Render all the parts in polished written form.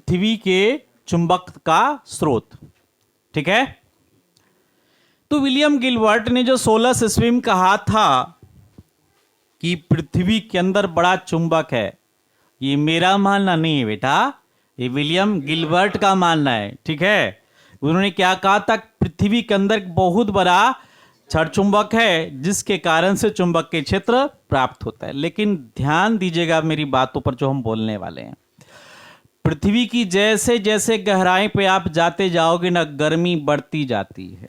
पृथ्वी के चुंबक का स्रोत। ठीक है, तो विलियम गिलबर्ट ने जो 16 ईस्वी में कहा था कि पृथ्वी के अंदर बड़ा चुंबक है, ये मेरा मानना नहीं है बेटा, ये विलियम गिलबर्ट का मानना है। ठीक है, उन्होंने क्या कहा था, पृथ्वी के अंदर बहुत बड़ा क्षण चुंबक है जिसके कारण से चुंबक के क्षेत्र प्राप्त होता है। लेकिन ध्यान दीजिएगा मेरी बातों पर जो हम बोलने वाले हैं। पृथ्वी की जैसे जैसे गहराई पे आप जाते जाओगे ना, गर्मी बढ़ती जाती है।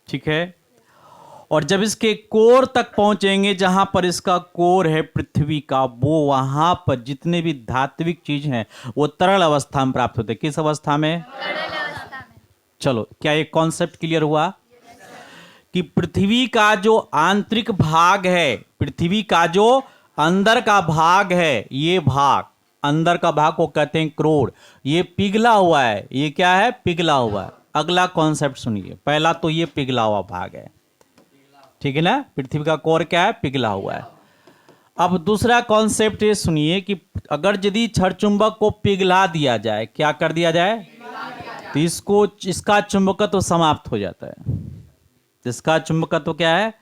ठीक है, और जब इसके कोर तक पहुंचेंगे, जहां पर इसका कोर है पृथ्वी का, वो वहां पर जितने भी धात्विक चीज हैं वो तरल अवस्था में प्राप्त होते हैं। किस अवस्था में? चलो, क्या ये कॉन्सेप्ट क्लियर हुआ कि पृथ्वी का जो आंतरिक भाग है, पृथ्वी का जो अंदर का भाग है, ये भाग अंदर का भाग को कहते हैं क्रोड़, ये पिघला हुआ है। ये क्या है? पिघला हुआ है। अगला कॉन्सेप्ट सुनिए, पहला तो ये पिघला हुआ भाग है, ठीक है ना, पृथ्वी का कोर क्या है? पिघला हुआ है। अब दूसरा कॉन्सेप्ट ये सुनिए कि अगर यदि क्षण चुंबक को पिघला दिया जाए, क्या कर दिया जाए, तो इसका चुंबकत्व समाप्त हो जाता है। इसका चुंबकत्व क्या है?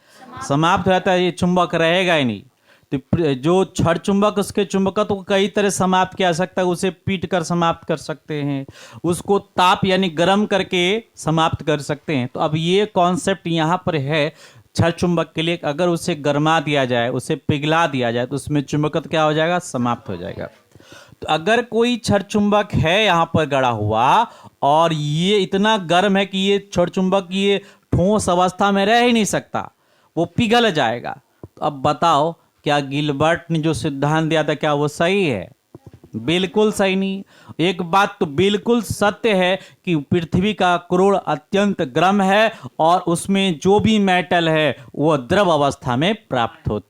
समाप्त हो जाता है, ये चुंबक रहेगा ही नहीं। तो जो क्षण चुंबक, उसके चुंबकत्व को कई तरह समाप्त किया जा सकता है। उसे पीट कर समाप्त कर सकते हैं, उसको ताप यानी गर्म करके समाप्त कर सकते हैं। तो अब ये कॉन्सेप्ट यहाँ पर है क्षण चुंबक के लिए, अगर उसे गर्मा दिया जाए, उसे पिघला दिया जाए, तो उसमें चुंबकत्व क्या हो जाएगा? समाप्त हो जाएगा। तो अगर कोई क्षण चुंबक है यहाँ पर गड़ा हुआ और ये इतना गर्म है कि ये क्षण चुंबक ये ठोस अवस्था में रह ही नहीं सकता, वो पिघल जाएगा। तो अब बताओ, क्या गिलबर्ट ने जो सिद्धांत दिया था क्या वो सही है? बिल्कुल सही नहीं। एक बात तो बिल्कुल सत्य है कि पृथ्वी का क्रोड़ अत्यंत गर्म है और उसमें जो भी मेटल है वो द्रव अवस्था में प्राप्त होते